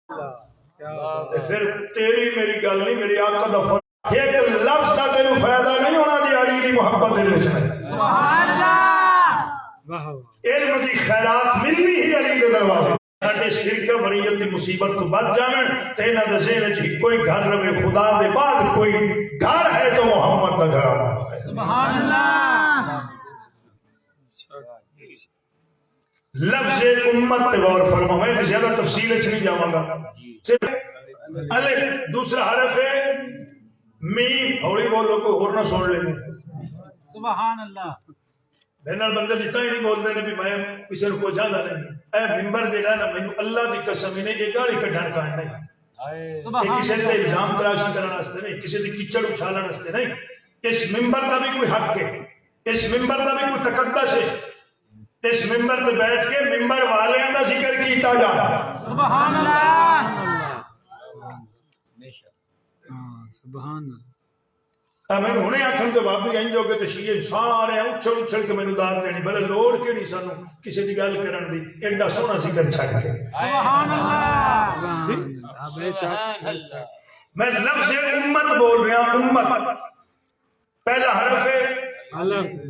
پھر تیری میری گل نہیں، میری آقا دا فرمان ایک لفظ دا تینوں فائدہ نہیں ہونا دی علی دی محبت دل وچ ہے۔ سبحان اللہ، علم دی خیرات ملنی ہی علی دے دروازے۔ ساڈے شرک وریت دی مصیبت تو بچ جاویں تے انہاں دے ذہن وچ کوئی گھر رہے خدا دے بعد کوئی گھر ہے تو محمد دا گھر ہے۔ سبحان اللہ۔ لفظ امت تے غور فرماؤ، میں زیادہ تفصیل وچ نہیں جاواں گا۔ الف دوسرا حرف ہے میم، ہولی بولو کوئی اور نہ سن لے۔ سبحان اللہ۔ میرے بندے جتنا ہی نہیں بولتے ہیں بھی میں کسی کو جانا نہیں، اے ممبر جہاں نا مینوں اللہ کی قسم انہیں یہ گالی کڈن کھانا نہیں، کسی کے الزام تراشی کرنے نہیں، کسی کی کچڑ اچھالنے نہیں۔ اس ممبر کا بھی کوئی حق ہے، اس ممبر کا بھی کوئی تقدس ہے۔ اس ممبر پہ بیٹھ کے ممبر والوں کا ذکر کیتا جا۔ سبحان اللہ، سبحان اللہ۔ میں ہنے آخر تو بابی آئی جو کہ تشیئے سارے اچھل اچھل کے مینوں داد دینی، بلے لوڑ کے نہیں سانو کسی دی گل کرن دی، ایڈا سونا ذکر چھڑ کے۔ سبحان اللہ۔ میں لفظ امت بول رہا ہوں، امت پہلا حرف ہے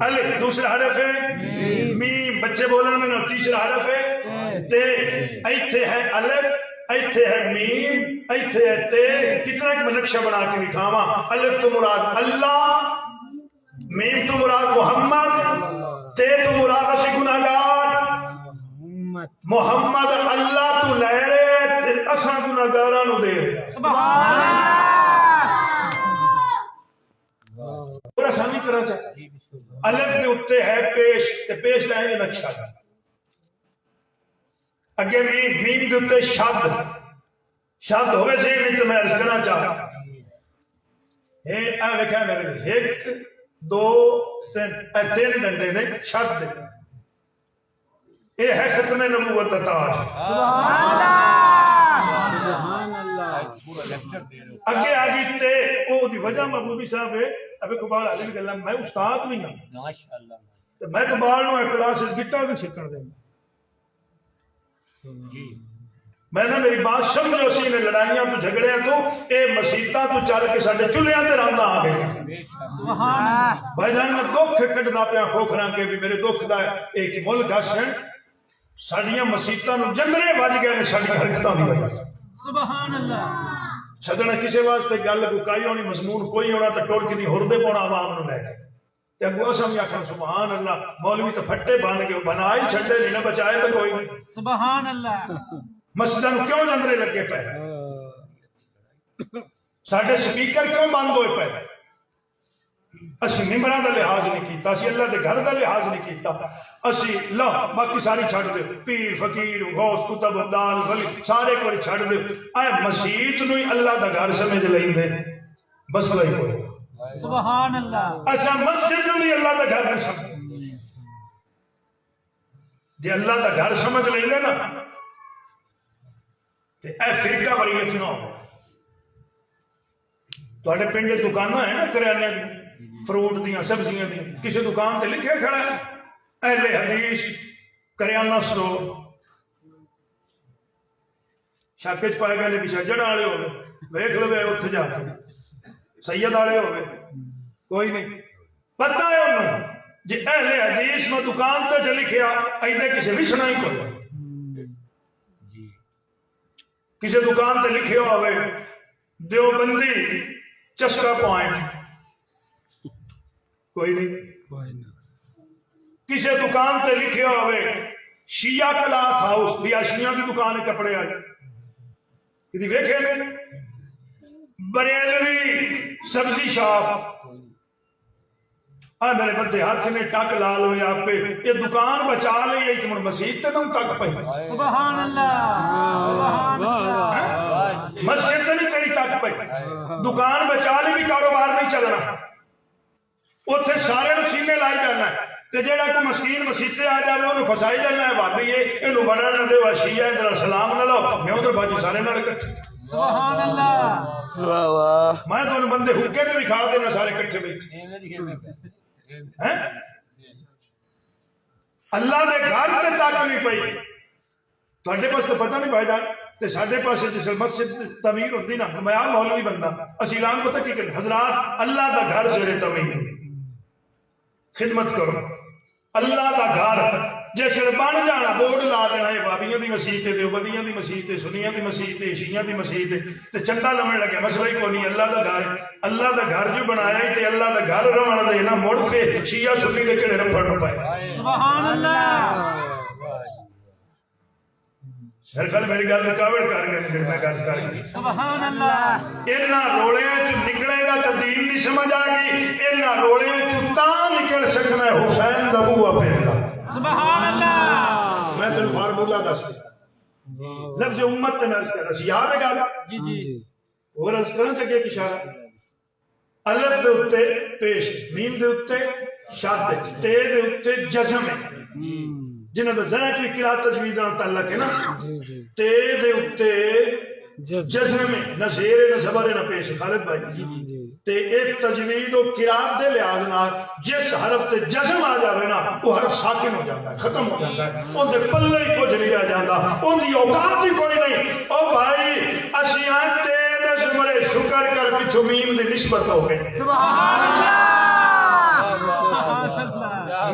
الف، دوسرا حرف ہے میم، بچے بولن میں تیسرا حرف ہے تے، ایتھے ہے الف، ایتھے ہے میم، ایتھے ہے تے۔ کتنا ایک نقشہ بنا کے دکھاواں، الف تو مراد اللہ، میم تو مراد محمد، تے تو مراد اسی گناہگار محمد، اللہ تو لے رہے تے اساں گناہگاراں نو دے۔ سبحان اللہ۔ اور آسانی کرنا چاہتے الف کے اتنے ہے پیش، تے پیش لائیں گے نقشہ کا، اگے میم، میم کے اتنے شد، شد ہوئے سے نہیں تو میں عرض کرنا چاہتا اے ویکھا میرے ایک دو تین، اے تین ڈنڈے نے شد دے، اے ہے ختم نبوت کا تاج۔ سبحان اللہ۔ اگے آگی تے او دی وجہ محبوبی صاحب ہے ابھی کبال آدمی گلا میں استاد نہیں ہوں، میں کبال نو کلاس گٹار بھی سیکھن دیں، میں نے میری بات سمجھو سی نے لڑائیاں تو جھگڑیاں تو اے مسیطاں تو چل کے ساڈے چولہیاں تے راندا آ گئے۔ بھائی جان میں دکھ کٹدا پیا کھوکھراں کے بھی میرے دکھ دا ایک ملک ہسن ساڈیاں مسیطاں نو جنگرے بج گئے نے ساڈی حرکتاں دی وجہ۔ سبحان اللہ۔ سدنا کسی واسطے گل کوئی ہونی، مضمون کوئی ہونا تو ٹوڑ کے نہیں ہردے پاؤنا عوام نو لے کے تے اگو اساں بھی آکھنا سبحان اللہ، مولوی تو پھٹے بن گئے، بنا ہی چھڈے نہیں نہ بچائے تو کوئی نہیں۔ سبحان اللہ۔ مسجداں نو کیوں جنگرے لگے پے، ساڈے سپیکر کیوں بند ہوئے پے؟ اسی ممبراں دا لحاظ نہیں کیتا، اسی اللہ دے گھر دا لحاظ نہیں کیتا، اسی لو باقی ساری چھڈ دے، پیر فقیر غوث کتب ابدال ولی سارے کو چھڈ دے، اے مسجد نو ہی اللہ دا گھر سمجھ لیندے، بس لئی کوئی۔ سبحان اللہ۔ اساں مسجد نو بھی اللہ دا گھر نہیں سمجھ، جے اللہ دا گھر سمجھ لیندے نا تے اے فرقہ وریت نہ ہو۔ تواڈے پنڈ دکاناں ہیں نا کریانے دی، فروٹ دیاں سبزیاں دیاں، کسی دکان تے لکھے کھڑا ہے اہل حدیث کریانہ سٹور، شاکے چ پائے گئے بھی سجڑ والے ہوئے، ویکھ لوے اتنے جا کے سید والے ہوئے کوئی نہیں، پتہ ہے انہوں جی اہل حدیث میں دکان تے چ لکھیا ایدے کسی وسنا ہی کوئی، کسی دکان تے لکھیا ہوئے دیوبندی چسکا پوائنٹ، کوئی نہیں۔ کسی دکان تے لکھے ہوئے شیعہ کلاث ہاؤس، بھی اشیاء کی دکان ہے کپڑے والے، کدی ویکھے نے؟ بریلوی سبزی شاپ، میرے بندے ہاتھ نے ٹک لال ہوئے آپ پہ، یہ دکان بچا لی ایک من مسجد تے نم تک پہ۔ سبحان اللہ۔ مسجد تے نہیں تیری تک پہ، دکان بچا لی بھی کاروبار نہیں چلنا، اتنے سارے سینے لائی جانا ہے، تے جیڑا کوئی مسکین مسیتے آ جائے انہوں فسائی جانا ہے، بھابی یہ بڑا نہ دے وشیہ ادھر سلام نہ لو، میں ادھر باجی سارے نال اکٹھے۔ سبحان اللہ۔ میں دونوں بندے حکے تے دکھا دینا سارے اکٹھے بیٹھے، اللہ دے گھر تے تک نہیں پئی، تواڈے پاس تو پتہ نہیں بھائی جان تے ساڈے پاسے جس مسجد تعمیر ہوندی نا میں آ مولوی بندہ اسی اعلان پتہ کی کریں حضرات اللہ دا گھر زیر تعمیر خدمت کرو اللہ دا گھر جس بن جانا بورڈ لا دینا ہے بابیاں دی مسجد تے دیوبندیاں دی مسجد تے سنیاں دی مسجد تے شیعیاں دی مسجد تے چندہ لمن لگے مسئلہ ہی کوئی نہیں اللہ دا گھر جو بنایا ہے تے اللہ دا گھر رہن دے نا مڑ کے شیعہ سنی دے کڑے رفڑ پائے سبحان اللہ پھر کل میری گل رکاوٹ کر گئے پھر میں گل کر گئی سبحان اللہ انہاں روڑیاں چ نکلے گا تو دین نہیں سمجھ آ گئی انہاں روڑیاں چ تاں نکل سکنا ہے حسین دا بوا پہلا سبحان اللہ میں تینوں فارمولا دس دیا لفظ امت تے نرس کر رسی یاد ہے گل جی جی اور عرض کرنا چاہیے کہ اشارہ الف دے اوتے پیش میم دے اوتے شد تے دے اوتے جزم ہے جنہاں دا ذہن کی قرات تجوید نال تعلق ہے نا تے دے اوتے جزم ہے نہ زیر نہ زبر نہ پیش خالد بھائی تے ایک تجوید و قرات دے لحاظ نال جس حرف تے جزم آ جاوے نا وہ حرف ساکن ہو جاتا ہے ختم ہو جاتا ہے اون دے پلے ہی کچھ نہیں رہ جاتا اون دی اوقات ہی کوئی نہیں او بھائی اسی تے دے زمرے شکر کر پچھو میم دی نسبت ہو گئی سبحان اللہ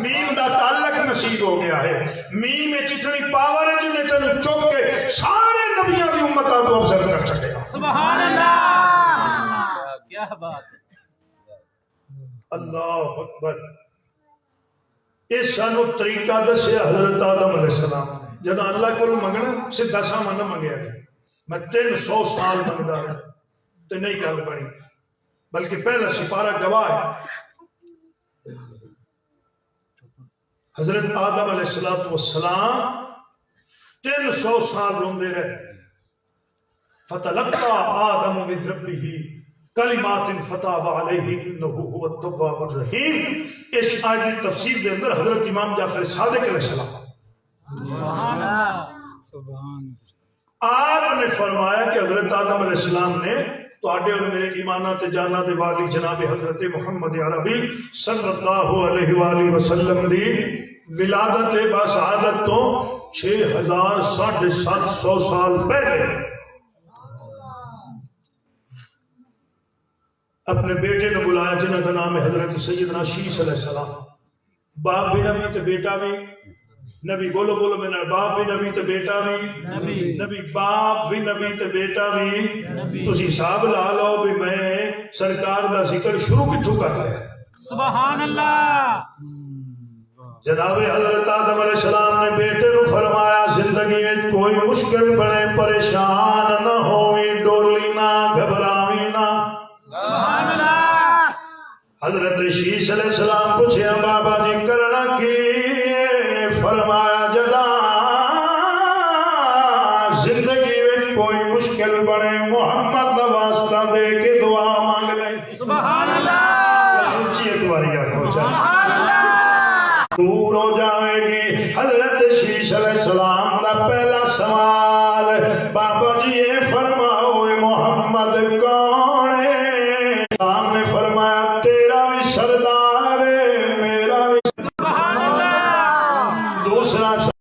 میم دا تعلق نصیب ہو گیا ہے میم میں اتنی پاور ہے جنہیں تینوں چوک کے سارے نبیوں کی امتوں کو افضل کر سکے سبحان اللہ کیا بات ہے اللہ اکبر اس سانو طریقہ دسیا حضرت آدم علیہ السلام جب اللہ کو منگنا سیدھا سامان نہ منگیا میں 300 سال منگدا تو نہیں گل بنی بلکہ پہلا سپارہ گواہ ہے حضرت آدم علیہ السلام 300 سال روندے رہے فتلقى آدم من ربه کلمات فتاب علیہ انه هو التواب الرحیم اس آیت کی تفسیر کے اندر حضرت امام جعفر صادق علیہ السلام آپ نے فرمایا کہ حضرت آدم علیہ السلام نے تواڈے اور میرے ایمانہ تے جانا دے والی جناب حضرت محمد عربی صلی اللہ علیہ وآلہ وسلم دی ولادت باسعادت تو 6750 سال پہلے اپنے بیٹے نے بلایا جنہاں کا نام ہے حضرت سیدنا شیس علیہ السلام باپ بھی نبی تے بیٹا بھی نبی بولو بولو میں نے باپ بھی نبی تے بیٹا بھی نبی باپ بھی نبی تے بیٹا بھی تسی حساب لا لو بھی میں سرکار دا ذکر شروع کتھوں کر لیا سبحان اللہ جناب حضرت آدم علیہ السلام نے بیٹے نو فرمایا زندگی میں کوئی مشکل بنے پریشان نہ ہوئی ڈولی نہ گھبراوی نہ سبحان اللہ حضرت شیس علیہ السلام پوچھے بابا جی کرنا کی فرمایا جدا زندگی میں کوئی مشکل بنے محمد دا واسطہ دے کے دعا مانگ لیں سبحان اللہ اونچی ایک باری آنکھوں چاہیے سبحان اللہ دور ہو جائے گی حضرت شیس علیہ السلام کا پہلا سوال بابا جی یہ فرماؤ محمد کون